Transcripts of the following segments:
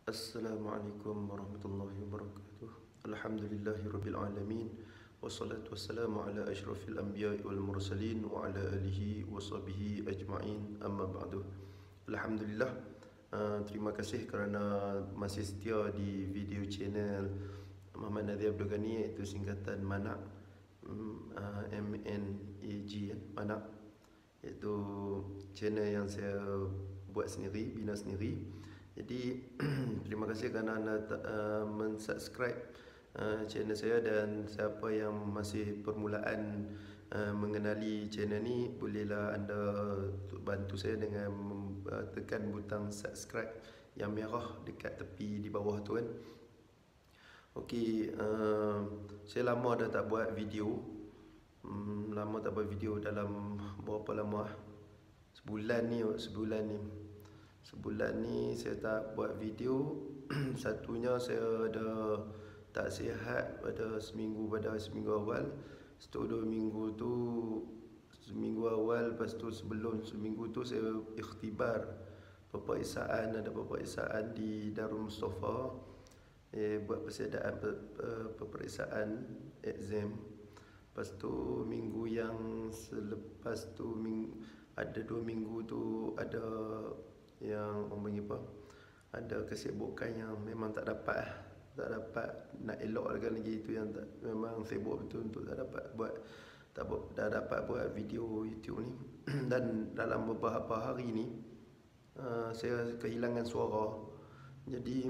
Assalamualaikum warahmatullahi wabarakatuh. Alhamdulillahirabbil alamin. Wassalatu wassalamu ala asyrafil anbiya'i wal mursalin wa ala alihi washabihi ajma'in. Amma ba'du. Alhamdulillah. Terima kasih kerana masih setia di video channel Muhammad Nadir Abdul Ghani, iaitu singkatan MANAG, MNAG, MANAG, iaitu channel yang saya buat sendiri, bina sendiri. Jadi terima kasih kerana anda mensubscribe channel saya, dan siapa yang masih permulaan mengenali channel ni, bolehlah anda bantu saya dengan tekan butang subscribe yang merah dekat tepi di bawah tu kan. Okey, saya lama dah tak buat video. Lama tak buat video, dalam berapa lama? Sebulan ni saya tak buat video. Satunya saya ada tak sihat pada seminggu awal. Setelah 2 minggu tu, seminggu awal, lepas tu sebelum seminggu tu saya ikhtibar peperiksaan. Ada peperiksaan di Darul Mustafa, buat persediaan peperiksaan exam. Lepas tu minggu yang selepas tu, ada 2 minggu tu ada yang orang panggil apa, ada kesibukan yang memang tak dapat nak elokkan lagi. Itu yang tak, memang sibuk betul untuk tak dapat buat video YouTube ni. Dan dalam beberapa hari ni saya kehilangan suara. Jadi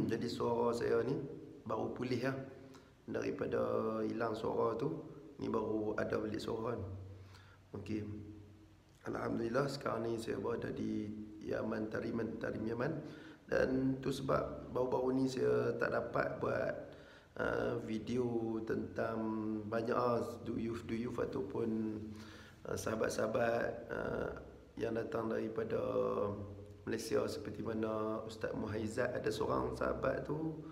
jadi suara saya ni baru pulih daripada hilang suara tu, ni baru ada balik suara kan. Okey, alhamdulillah sekarang ni saya berada di Yaman, Tarim Yaman. Dan tu sebab baru-baru ni saya tak dapat buat video tentang banyak duyuf ataupun sahabat-sahabat yang datang daripada Malaysia, seperti mana Ustaz Muhaizat. Ada seorang sahabat tu,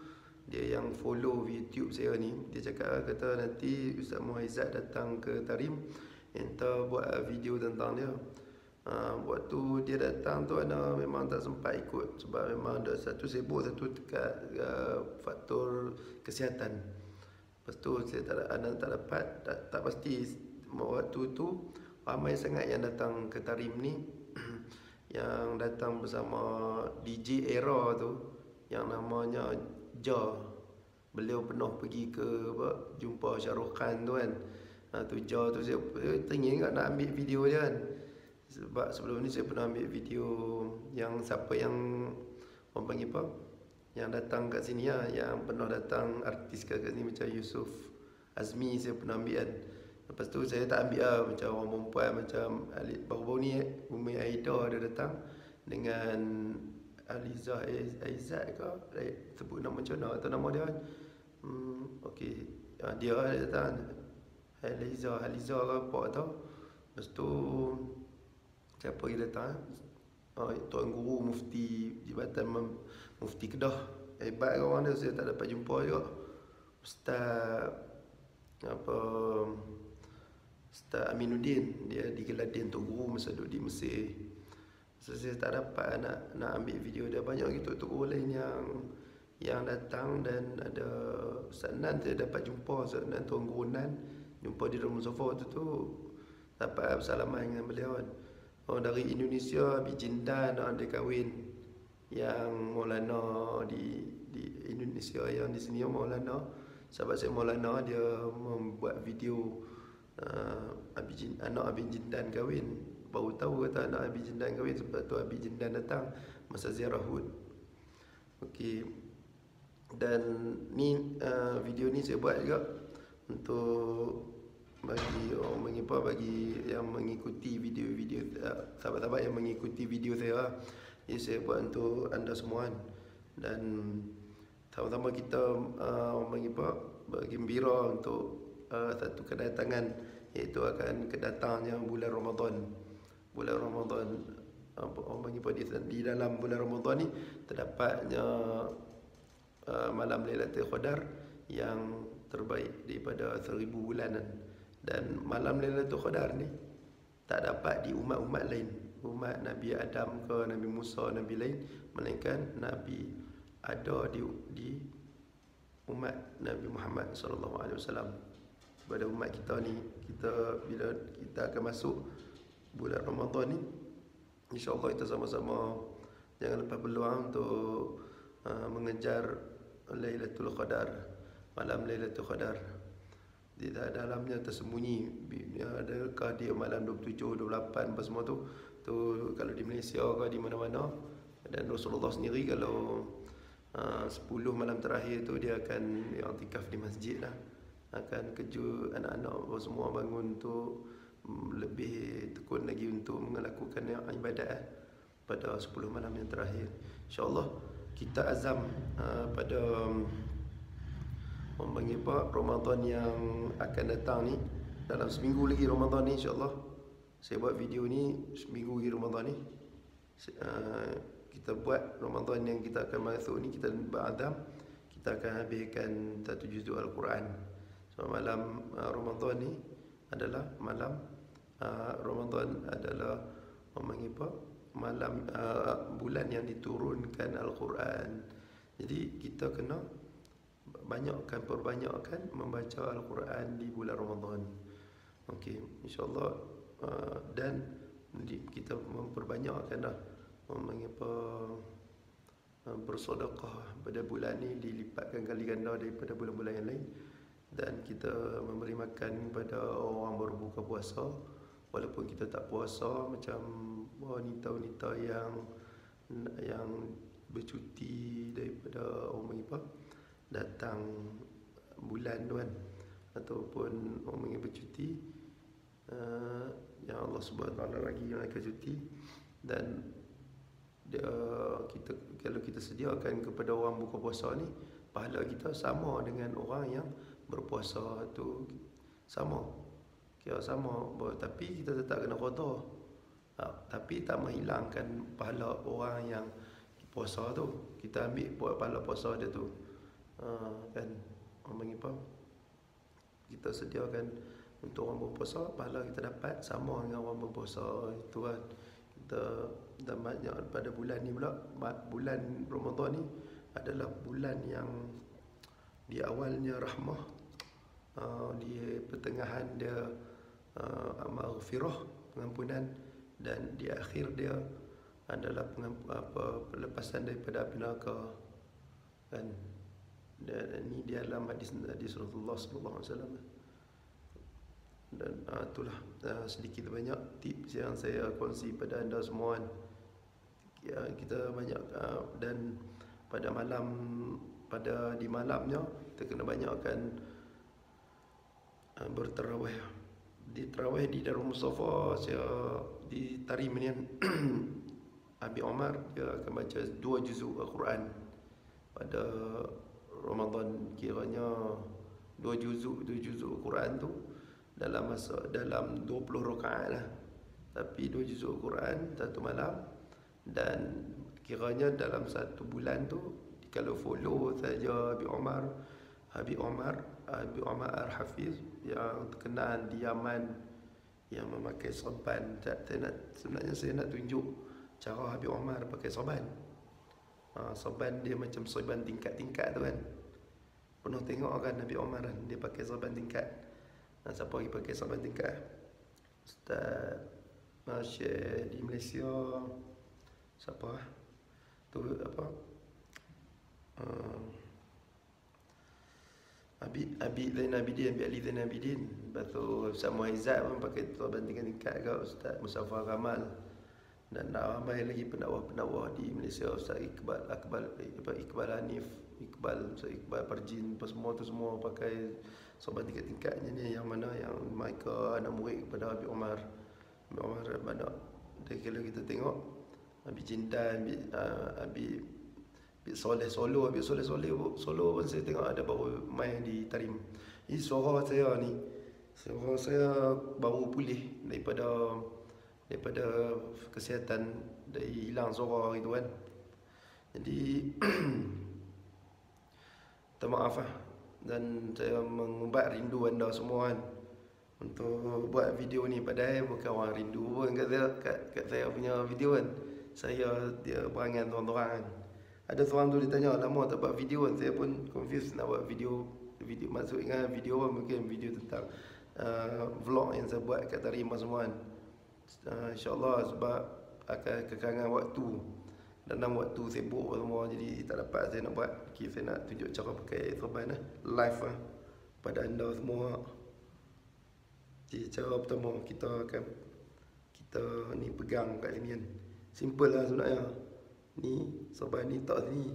dia yang follow YouTube saya ni, dia cakap, kata nanti Ustaz Muhaizat datang ke Tarim, entah buat video tentang dia. Waktu dia datang tu ana memang tak sempat ikut, sebab memang ada satu sibuk, satu dekat faktor kesihatan. Lepas tu saya tak dapat, tak pasti. Waktu tu ramai sangat yang datang ke Tarim ni yang datang bersama DJ Era tu, yang namanya Ja. Beliau pernah pergi ke jumpa Shahrukh Khan tu kan. Tu Ja tu saya teringin nak ambil video dia kan. Sebab sebelum ni saya pernah ambil video yang siapa yang orang panggil apa, yang datang kat sini yang pernah datang artis kat sini macam Yusuf Azmi, saya pernah ambil kan. Lepas tu saya tak ambil macam orang perempuan, macam baru-baru ni Umi Aida dia datang dengan Aliza Aizat ke, sebut nama macam mana atau nama dia kan. Okey, dia datang Aliza ke apa tau. Lepas tu siapa lagi datang? Tuan Guru Mufti Jabatan Mufti Kedah. Hebat ke orang dia, saya tak dapat jumpa juga. Ustaz Aminuddin, dia digeladin Tok Guru masa duduk di Mesir. So, saya tak dapat nak ambil video dia. Banyak gitu Tok Guru lain yang datang. Dan ada Ustaz Nan, saya dapat jumpa Ustaz Nan, Tuan Guru Nan, jumpa di Darul Mustafa tu dapat bersalaman dengan beliau kan. Dari Indonesia, Abi Jindan, dia kahwin yang Maulana di Indonesia, yang di sini Maulana. Sahabat saya Maulana, dia membuat video anak Abi Jindan kahwin. Baru tahu kata anak Abi Jindan kahwin sebab tu Abi Jindan datang masa ziarah Hud. Okey, dan ni video ni saya buat juga untuk bagi orang bagi yang mengikuti video-video, sahabat-sahabat yang mengikuti video saya. Jadi saya buat untuk anda semua kan. Dan sama-sama kita bergembira untuk satu kedatangan, iaitu akan kedatangannya bulan Ramadan. Bulan Ramadan, di dalam bulan Ramadan ni terdapatnya malam Lailatul Qadar yang terbaik daripada 1000 bulanan. Dan malam Lailatul Qadar ni tak dapat di umat-umat lain, umat Nabi Adam ke, Nabi Musa, Nabi lain, melainkan Nabi ada di umat Nabi Muhammad sallallahu alaihi wasallam. Pada umat kita ni, bila kita akan masuk bulan Ramadan ni, insya-Allah kita sama-sama jangan lepas peluang untuk mengejar Lailatul Qadar, malam Lailatul Qadar. Di dalamnya tersembunyi, adakah dia malam 27, 28 apa semua tu kalau di Malaysia ke di mana-mana. Dan Rasulullah sendiri kalau 10 malam terakhir tu dia akan i'tikaf di masjid lah, akan kejut anak-anak semua bangun untuk lebih tekun lagi untuk melakukan ibadat pada 10 malam yang terakhir. InsyaAllah kita azam pada Ramadan yang akan datang ni, dalam seminggu lagi Ramadan ni insyaAllah. Saya buat video ni seminggu lagi Ramadan ni. Kita buat Ramadan yang kita akan masuk ni, kita berazam kita akan habiskan satu juzuk Al-Quran. So malam Ramadan ni adalah malam Ramadan adalah malam bulan yang diturunkan Al-Quran. Jadi kita kena perbanyakkan membaca Al-Quran di bulan Ramadan. Okey, insya-Allah. Dan kita memperbanyakkanlah bersedekah pada bulan ni, dilipatkan kali ganda daripada bulan-bulan yang lain. Dan kita memberi makan kepada orang berbuka puasa walaupun kita tak puasa, macam wanita-wanita yang bercuti daripada datang bulan tu kan, ataupun orang yang bercuti, yang Allah Subhanahu Wa Taala lagi mereka cuti. Dan kalau kita sediakan kepada orang buka puasa ni, pahala kita sama dengan orang yang berpuasa tu, sama, kira sama, tapi kita tetap kena qada. Tapi tak menghilangkan pahala orang yang puasa tu. Kita ambil pahala puasa dia tu, kan, orang panggil apa, kita sediakan untuk orang berpuasa, pahala kita dapat sama dengan orang berpuasa itu kan. Kita dah banyak pada bulan ni pula, bulan Ramadan ni adalah bulan yang di awalnya rahmah, di pertengahan dia maghfirah, pengampunan, dan di akhir dia adalah pelepasan daripada api neraka kan. Dan ini di dalam hadis Rasulullah sallallahu alaihi wasallam. Dan itulah sedikit banyak tips yang saya kongsi pada anda semua kan. Ya, kita banyak dan di malamnya kita kena banyakkan bertarawih. Di tarawih di Darul Mustafa, saya di Tarim ni Abi Omar dia akan baca 2 juzuk Al-Quran pada Ramadan. Kiranya 2 juzuk Al-Quran tu dalam 20 rakaat lah. Tapi 2 juzuk Al-Quran satu malam. Dan kiranya dalam satu bulan tu, kalau follow saja Habib Omar Al-Hafiz yang terkenal di Yaman, yang memakai sorban. Sebenarnya saya nak tunjuk cara Habib Omar pakai sorban. Sorban dia macam sorban tingkat-tingkat tu kan. Pernah tengok kan Habib Omar kan, dia pakai sorban tingkat. Siapa lagi pakai sorban tingkat? Ustaz Syekh di Malaysia, siapa tu, apa, Habib Zainal Abidin, Habib Ali Zainal Abidin. Lepas tu Ustaz Muhaizat pun pakai sorban tingkat-tingkat ke, Ustaz Mustafa Kamal. Dan ramai lagi pendakwah di Malaysia, Ustaz Iqbal Hanif, Ustaz Iqbal Parjin, semua tu semua pakai sorban tingkat-tingkatnya ni. Yang mana yang mereka anak murid kepada Habib Omar banyak. Dan kalau kita tengok Habib Jindan, Habib Soleh Solo pun saya tengok ada baru main di Tarim. Ini suara saya baru pulih daripada kesihatan, dari hilang suara gitu kan. Jadi minta maaf lah. Dan saya mengumbat rindu anda semua kan untuk buat video ni. Padahal bukan orang rindu pun kat saya punya video kan. Dia berangan tuan-tuan kan. Ada seorang tu dia tanya, lama tak buat video kan. Saya pun confused nak buat video. Video maksudnya video apa, mungkin video tentang vlog yang saya buat kat Tarimah semua kan. InsyaAllah sebab akan kekangan waktu. Dalam waktu sibuk semua, jadi tak dapat saya nak buat. Okay, saya nak tunjuk cara pakai serban live pada anda semua. Jadi cara pertama kita ni pegang kat sini kan. Simple lah sebenarnya. Ni serban ni tak sini.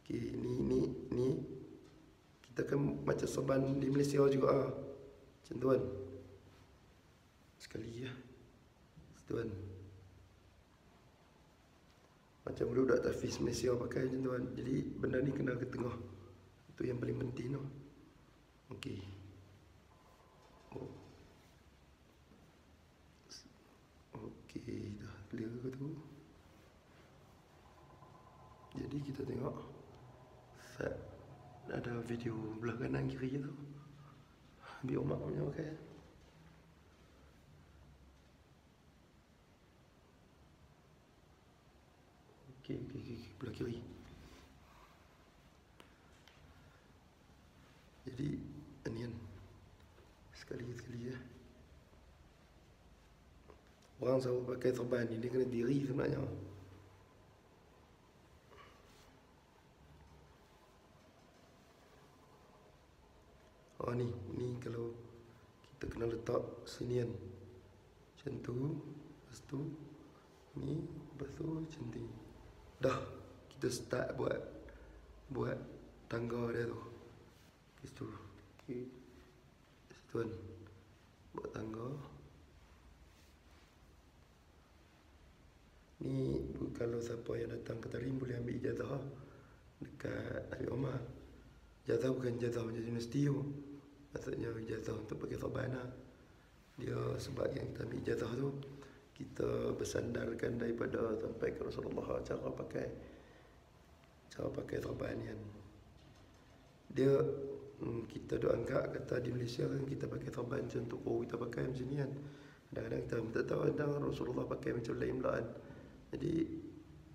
Okay, ni kita kan macam serban di Malaysia juga macam tu kan. Sekali situ kan. Macam budak tahfiz Malaysia pakai macam tu kan. Jadi benda ni kena ke tengah. Itu yang paling penting tu. Okey. Okey, dah clear ke tu. Jadi kita tengok set ada video belah kanan kiri tu. Ambil omak punya pakai. Okey, belah kiri. Jadi ni kan. Sekali ya. Orang selalu pakai serban ni, dia kena diri sebenarnya. Ni kalau kita kena letak sini kan. Macam tu. Lepas tu ni, lepas tu macam ni. Dah, kita start buat tangga dia tu. Kat situ. Okey. Situ kan. Buat tangga. Ni kalau siapa yang datang ke Tarim boleh ambil ijazah dekat Habib Omar. Ijazah bukan ijazah macam universiti tu. Maksudnya ijazah untuk pakai serban lah. Dia sebab yang kita ambil ijazah tu, kita bersandarkan daripada sampai ke Rasulullah cara pakai serban ni kan. Dia kita duk anggap kata di Malaysia kan kita pakai serban contoh kita pakai macam ni kan. Kadang-kadang kita tak tahu kadang Rasulullah pakai macam lain pula kan. Jadi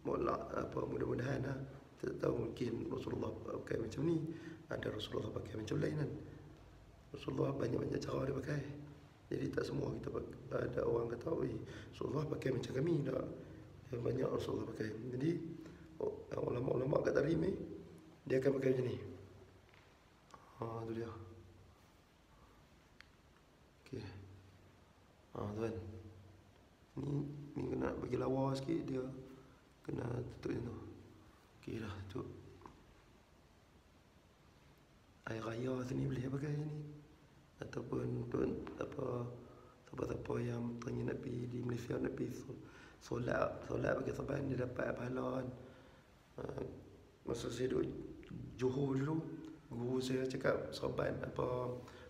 mudah-mudahan kita tahu mungkin Rasulullah pakai macam ni, ada Rasulullah pakai macam lain kan. Rasulullah banyak-banyak cara dia pakai. Jadi tak semua kita pakai. Ada orang kata, Rasulullah pakai macam kami tak. Banyak Rasulullah pakai. Jadi ulama-ulama kat Tarim ni, dia akan pakai macam ni. Tu dia. Okey. Tuan. Ni kena bagi lawa sikit, dia kena tutup macam tu. Okey dah tutup. Air raya sini boleh pakai ni. Ataupun siapa-siapa yang teringin nak pergi di Malaysia, nak pergi solat pakai serban, dia dapat pahala kan. Masa saya duduk Johor dulu, guru saya cakap serban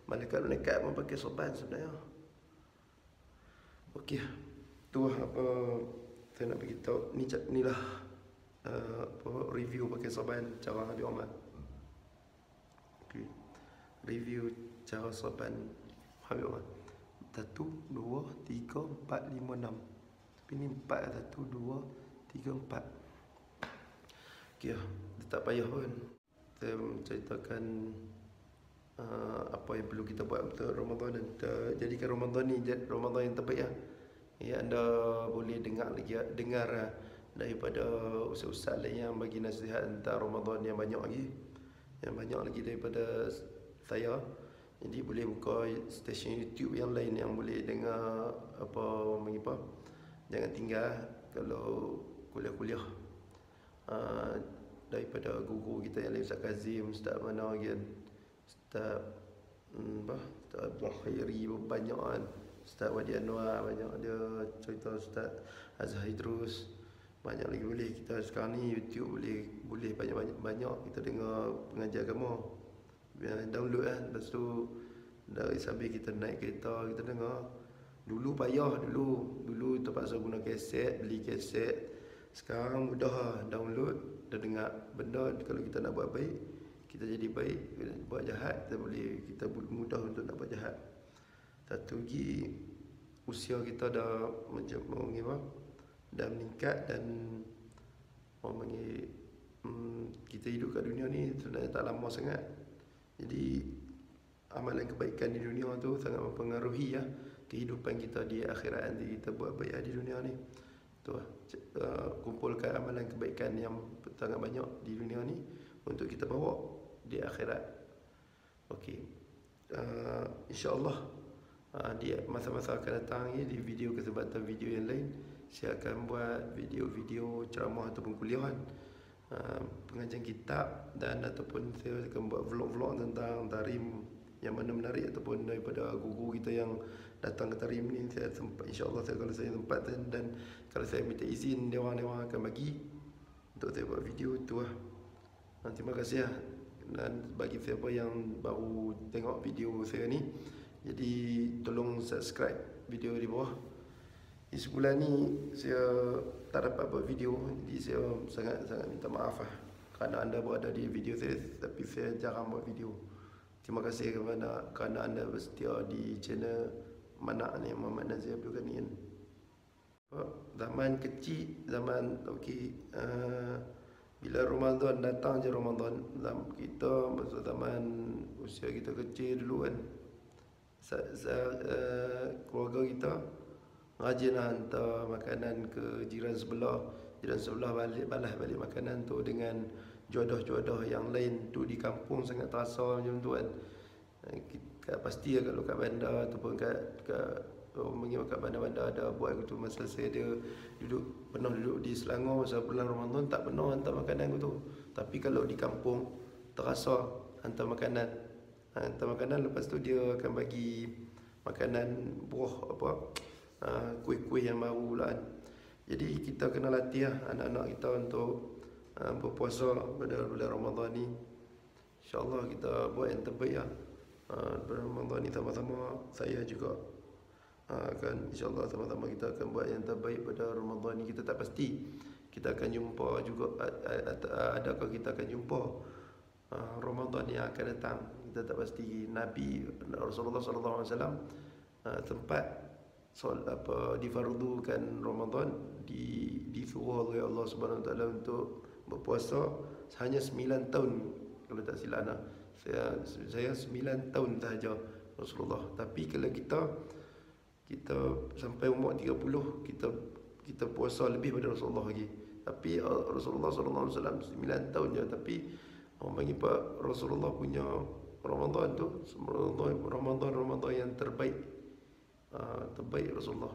malaikat pun pakai serban sebenarnya. Okey, tu saya nak beritahu. Ni lah review pakai serban cara Habib Omar. Okey, review cara serban Habib Omar. 1, 2, 3, 4, 5, 6. Tapi ni 4. 1, 2, 3, 4. Okey, tak payah pun saya menceritakan apa yang perlu kita buat untuk Ramadan dan jadikan Ramadan ni Ramadan yang terbaik lah. Anda boleh dengar daripada ustaz-ustaz lain yang bagi nasihat tentang Ramadan yang banyak lagi daripada saya. Jadi boleh buka stesen YouTube yang lain yang boleh dengar jangan tinggal kalau kuliah-kuliah daripada guru kita yang lain, Ustaz Kazim, Ustaz mana lagi kan, Ustaz Abdul Khairi banyak kan, Ustaz Wadi Anwar banyak dia cerita, Ustaz Azhar Idrus banyak lagi. Boleh kita sekarang ni YouTube boleh banyak kita dengar pengajar agama. Download kan. Lepas tu sambil kita naik kereta kita dengar. Dulu payah, dulu terpaksa guna kaset, beli kaset. Sekarang mudah download dan dengar. Benda kalau kita nak buat baik, kita jadi baik. Buat jahat kita mudah untuk nak buat jahat. Satu lagi, usia kita dah dah meningkat dan kita hidup kat dunia ni sebenarnya tak lama sangat. Jadi amalan kebaikan di dunia tu sangat mempengaruhi kehidupan kita di akhirat nanti. Kita buat baik di dunia ni tu kumpulkan amalan kebaikan yang sangat banyak di dunia ni untuk kita bawa di akhirat. Okey, insya-Allah di masa-masa akan datang ni, di video kesempatan video yang lain, saya akan buat video-video ceramah ataupun kuliahan, pengajian kitab, dan ataupun saya akan buat vlog-vlog tentang tarim yang mana menarik, ataupun daripada guru kita yang datang ke tarim ni. Saya sempat, insya-Allah kalau saya sempat dan kalau saya minta izin, dia orang akan bagi untuk saya buat video tu lah. Terima kasih dan bagi siapa yang baru tengok video saya ni, jadi tolong subscribe video di bawah. Di sebulan ni saya tak dapat buat video, jadi saya sangat minta maaf kerana anda berada di video saya, tapi saya jarang buat video. Terima kasih kerana anda bersetia di channel Manak ni, Muhammad Nazir Abdul Ghani. Zaman kecil, zaman bila Ramadan datang je, Ramadan kita masa zaman usia kita kecil dulu kan, keluarga kita rajin hantar makanan ke jiran sebelah balas balik makanan tu dengan jodoh-jodoh yang lain. Tu di kampung sangat terasa macam tu kan. Pasti kalau kat bandar ataupun kat bandar-bandar ada buat gitu. Masa saya pernah duduk di Selangor masa bulan Ramadan, tak pernah hantar makanan gitu. Tapi kalau di kampung terasa hantar makanan, lepas tu dia akan bagi makanan buah kuih-kuih yang baru pula kan. Jadi kita kena latih anak-anak kita untuk berpuasa pada bulan Ramadan ni. InsyaAllah kita buat yang terbaik pada Ramadan ni sama-sama. Saya juga akan, insyaAllah sama-sama kita akan buat yang terbaik pada Ramadan ni. Kita tak pasti kita akan jumpa juga, adakah kita akan jumpa Ramadan yang akan datang. Kita tak pasti. Nabi Rasulullah SAW tempat difardukan Ramadan, disuruh oleh Allah Subhanahu Wa Taala untuk berpuasa hanya 9 tahun kalau tak silap. Saya 9 tahun sahaja Rasulullah. Tapi kalau kita sampai umur 30, kita puasa lebih pada Rasulullah lagi. Tapi Rasulullah SAW 9 tahun je, tapi orang panggil Rasulullah punya Ramadan tu Ramadan yang terbaik Rasulullah.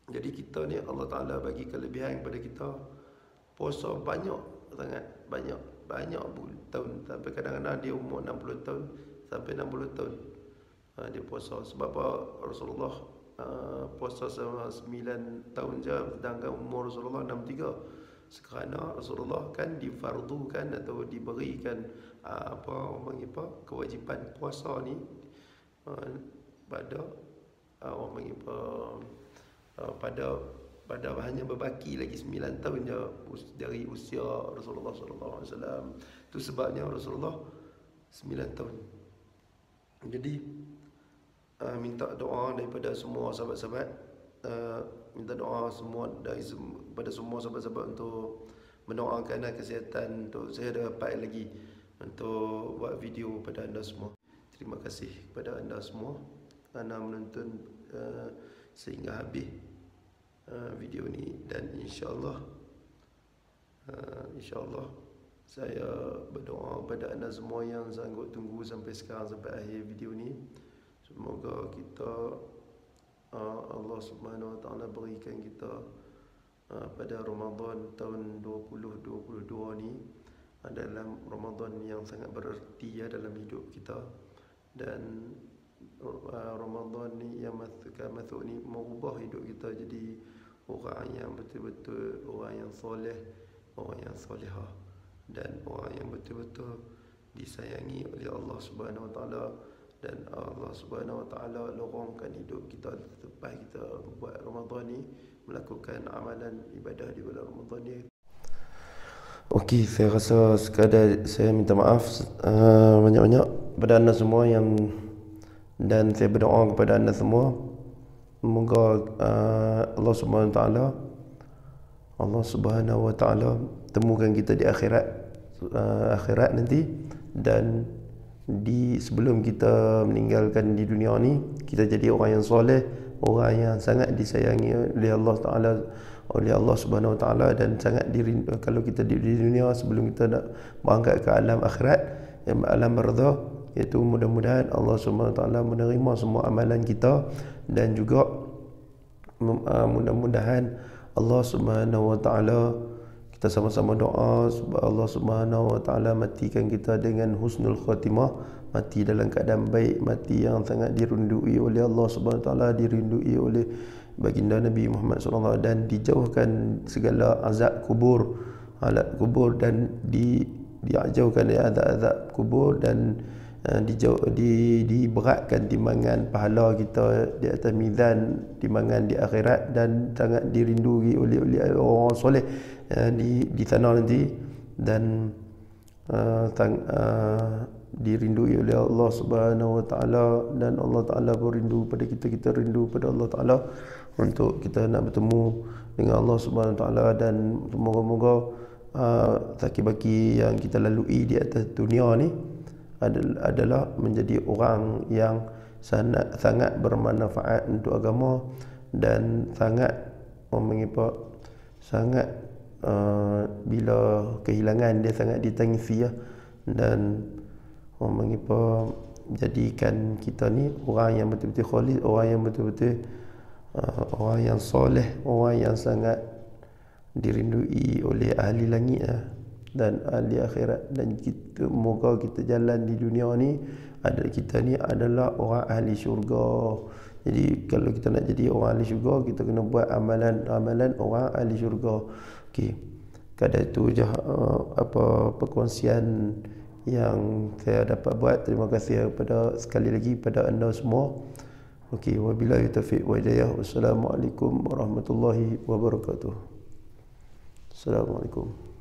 Jadi kita ni Allah Ta'ala bagi kelebihan kepada kita, puasa sangat banyak tahun, sampai kadang-kadang dia umur 60 tahun sampai 60 tahun dia puasa. Sebab Rasulullah puasa selama 9 tahun je, sedangkan umur Rasulullah 63. Kerana Rasulullah kan difardukan atau diberikan kewajipan puasa ni pada pada hanya berbaki lagi 9 tahun je dari usia Rasulullah SAW. Itu sebabnya Rasulullah 9 tahun. Jadi minta doa daripada semua sahabat-sahabat, minta doa pada semua sahabat-sahabat untuk mendoakan kesihatan untuk saya dapat lagi untuk buat video pada anda semua. Terima kasih kepada anda semua kerana menonton sehingga habis video ni, dan insya-Allah saya berdoa pada anda semua yang sanggup tunggu sampai sekarang, sampai akhir video ni. Semoga kita Allah Subhanahu Wa Taala berikan kita pada Ramadan tahun 2022 ni adalah Ramadan yang sangat bererti dalam hidup kita, dan Ramadan ni yang masuk ni mengubah hidup kita jadi orang yang betul-betul orang yang soleh, orang yang solehah, dan orang yang betul-betul disayangi oleh Allah Subhanahu Wa Taala. Dan Allah Subhanahu Wa Taala lorongkan hidup kita selepas kita buat Ramadan ni, melakukan amalan ibadah di bulan Ramadan ni. Okey, saya rasa sekadar saya minta maaf banyak-banyak kepada anda semua dan saya berdoa kepada anda semua, semoga Allah Subhanahu Wa Taala temukan kita di akhirat akhirat nanti. Dan sebelum kita meninggalkan di dunia ni, kita jadi orang yang soleh, orang yang sangat disayangi oleh Allah Ta'ala, oleh Allah Subhanahu Wa Ta'ala, dan sangat dirindu. Kalau kita di dunia, sebelum kita nak berangkat ke alam akhirat, alam barzakh, iaitu mudah-mudahan Allah Subhanahu Wa Ta'ala menerima semua amalan kita, dan juga mudah-mudahan Allah Subhanahu Wa Ta'ala, kita sama-sama doa supaya Allah Subhanahu Wa Ta'ala matikan kita dengan husnul khatimah, mati dalam keadaan baik, mati yang sangat dirindui oleh Allah Subhanahu Wa Ta'ala, dirindui oleh baginda Nabi Muhammad SAW, dan dijauhkan segala azab kubur, dan dijauhkan dari azab kubur, dan diberatkan timbangan pahala kita di atas mizan timbangan di akhirat, dan sangat dirindui oleh orang soleh di sana nanti, dan dirindui oleh Allah Subhanahu Wa Ta'ala, dan Allah Ta'ala pun rindu pada kita, kita rindu pada Allah Ta'ala untuk kita nak bertemu dengan Allah Subhanahu Wa Ta'ala. Dan moga-moga baki yang kita lalui di atas dunia ni adalah menjadi orang yang sangat bermanfaat untuk agama, dan sangat bila kehilangan dia sangat ditangisi, dan jadikan kita ni orang yang betul-betul khalis, orang yang betul-betul orang yang soleh, orang yang sangat dirindui oleh ahli langit dan ahli akhirat. Dan kita, moga kita jalan di dunia ni, kita ni adalah orang ahli syurga. Jadi kalau kita nak jadi orang ahli syurga, kita kena buat amalan orang ahli syurga. Okey, kadar itu je perkongsian yang saya dapat buat. Terima kasih sekali lagi pada anda semua. Okey, wabillahi taufiq wa hidayah. Wassalamualaikum warahmatullahi wabarakatuh. Assalamualaikum.